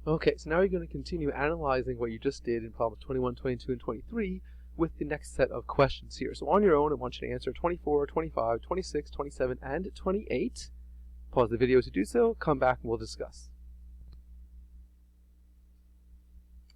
Okay, so now you're going to continue analyzing what you just did in problems 21, 22, and 23 with the next set of questions here. So on your own, I want you to answer 24, 25, 26, 27, and 28. Pause the video to do so, come back and we'll discuss.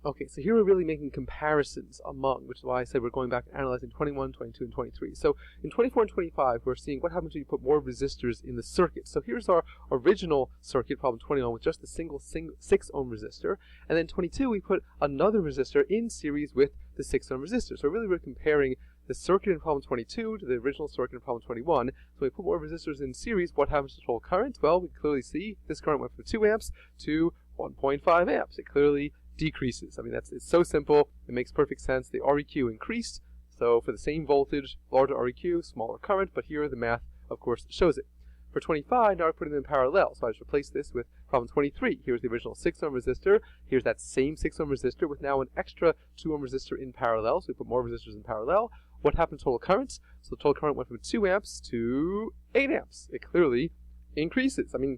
Okay, so here we're really making comparisons among, which is why I said we're going back and analyzing 21, 22, and 23. So in 24 and 25, we're seeing what happens when you put more resistors in the circuit. So here's our original circuit, problem 21, with just a single 6 ohm resistor. And then 22, we put another resistor in series with the 6 ohm resistor. So really we're comparing the circuit in problem 22 to the original circuit in problem 21. So we put more resistors in series, what happens to the total current? Well, we clearly see this current went from 2 amps to 1.5 amps. It clearly decreases. I mean, it's so simple. It makes perfect sense. The REQ increased. So for the same voltage, larger REQ, smaller current, but here the math, of course, shows it. For 25, now we're putting them in parallel. So I just replace this with problem 23. Here's the original 6 ohm resistor. Here's that same 6 ohm resistor with now an extra 2 ohm resistor in parallel. So we put more resistors in parallel. What happened to total current? So the total current went from 2 amps to 8 amps. It clearly increases. I mean,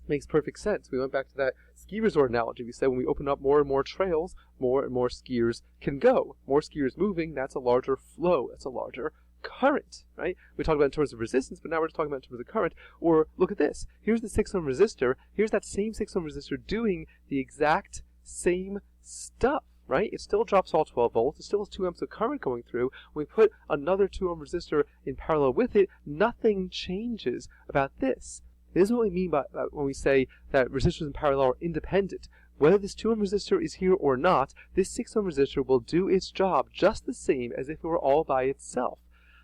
makes perfect sense. We went back to that ski resort analogy. We said when we open up more and more trails, more and more skiers can go. More skiers moving, that's a larger flow. That's a larger current, right? We talked about it in terms of resistance, but now we're just talking about in terms of current. Or look at this. Here's the 6 ohm resistor. Here's that same 6 ohm resistor doing the exact same stuff, right? It still drops all 12 volts. It still has 2 amps of current going through. When we put another 2 ohm resistor in parallel with it, nothing changes about this. This is what we mean by when we say that resistors in parallel are independent. Whether this 2 ohm resistor is here or not, this 6 ohm resistor will do its job just the same as if it were all by itself.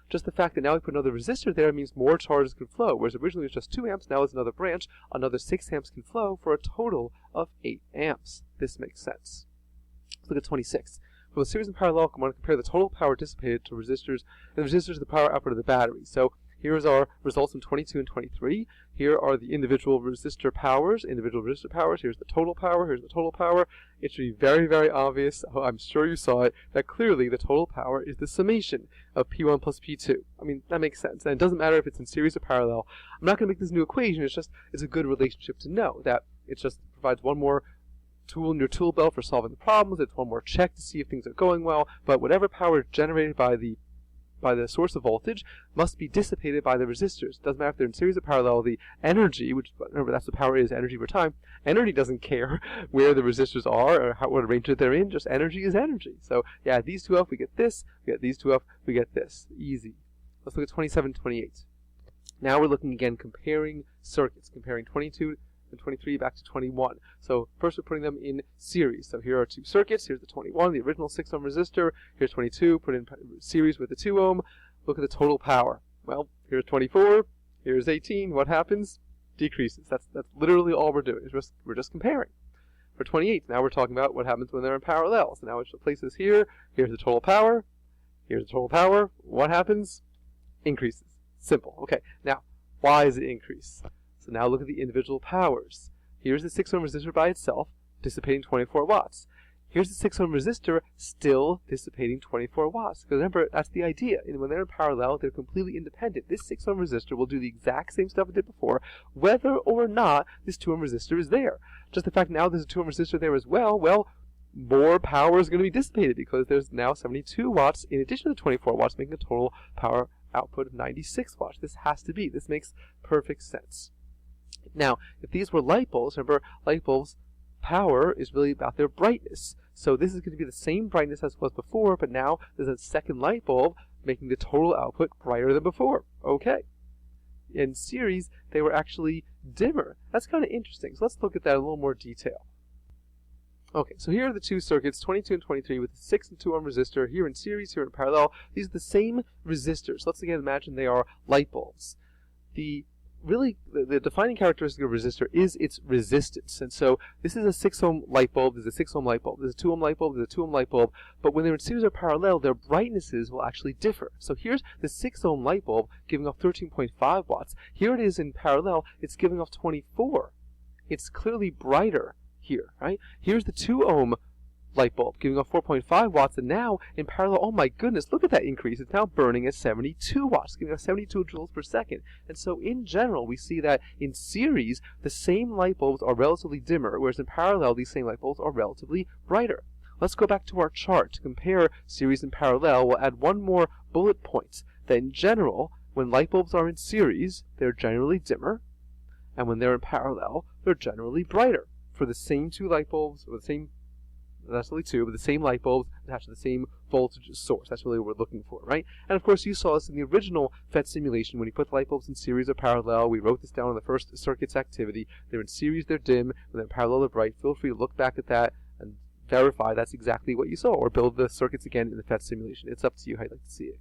Just the fact that now we put another resistor there means more charges can flow, whereas originally it was just 2 amps, now it's another branch, another 6 amps can flow for a total of 8 amps. This makes sense. Let's look at 26. For the series in parallel, I want to compare the total power dissipated to resistors, and the resistors to the power output of the battery. So here's our results in 22 and 23. Here are the individual resistor powers. Here's the total power. Here's the total power. It should be very, very obvious, I'm sure you saw it, that clearly the total power is the summation of P1 plus P2. I mean, that makes sense. And it doesn't matter if it's in series or parallel. I'm not going to make this new equation. It's a good relationship to know that it just provides one more tool in your tool belt for solving the problems. It's one more check to see if things are going well. But whatever power is generated by the source of voltage must be dissipated by the resistors. Doesn't matter if they're in series or parallel. The energy, which remember that's what power is, energy over time. Energy doesn't care where the resistors are or what arrangement they're in. Just energy is energy. So yeah, these two up, we get this. We get these two up, we get this. Easy. Let's look at 27 and 28. Now we're looking again comparing circuits, comparing 22 and 23 back to 21. So first we're putting them in series. So here are two circuits. Here's the 21, the original 6 ohm resistor. Here's 22, put in series with the 2 ohm. Look at the total power. Well, here's 24, here's 18. What happens? Decreases. That's literally all we're doing. We're just comparing. For 28, now we're talking about what happens when they're in parallel. So now we should place this here. Here's the total power. Here's the total power. What happens? Increases. Simple. Okay. Now, why does it increase? So now look at the individual powers. Here's the 6 ohm resistor by itself, dissipating 24 watts. Here's the 6 ohm resistor still dissipating 24 watts. Because remember, that's the idea. And when they're in parallel, they're completely independent. This 6 ohm resistor will do the exact same stuff it did before, whether or not this 2 ohm resistor is there. Just the fact now there's a 2 ohm resistor there as well, more power is going to be dissipated because there's now 72 watts in addition to 24 watts, making a total power output of 96 watts. This has to be. This makes perfect sense. Now, if these were light bulbs, remember, light bulbs' power is really about their brightness. So this is going to be the same brightness as it was before, but now there's a second light bulb making the total output brighter than before. Okay. In series, they were actually dimmer. That's kind of interesting. So let's look at that in a little more detail. Okay, so here are the two circuits, 22 and 23, with the 6 and 2 ohm resistor, here in series, here in parallel. These are the same resistors. Let's again imagine they are light bulbs. The defining characteristic of a resistor is its resistance. And so this is a 6 ohm light bulb, there's a 6 ohm light bulb, there's a 2 ohm light bulb, there's a 2 ohm light bulb, but when they're in series or parallel, their brightnesses will actually differ. So here's the 6 ohm light bulb giving off 13.5 watts. Here it is in parallel, it's giving off 24. It's clearly brighter here, right? Here's the 2 ohm light bulb, giving off 4.5 watts, and now in parallel, oh my goodness, look at that increase. It's now burning at 72 watts, giving off 72 joules per second. And so in general, we see that in series, the same light bulbs are relatively dimmer, whereas in parallel, these same light bulbs are relatively brighter. Let's go back to our chart to compare series and parallel. We'll add one more bullet point, that in general, when light bulbs are in series, they're generally dimmer, and when they're in parallel, they're generally brighter. For the same two light bulbs, or the same, that's really two, but the same light bulbs attached to the same voltage source. That's really what we're looking for, right? And of course, you saw this in the original FET simulation. When you put the light bulbs in series or parallel, we wrote this down in the first circuits activity. They're in series, they're dim. When they're in parallel, they're bright. Feel free to look back at that and verify that's exactly what you saw, or build the circuits again in the FET simulation. It's up to you how you'd like to see it.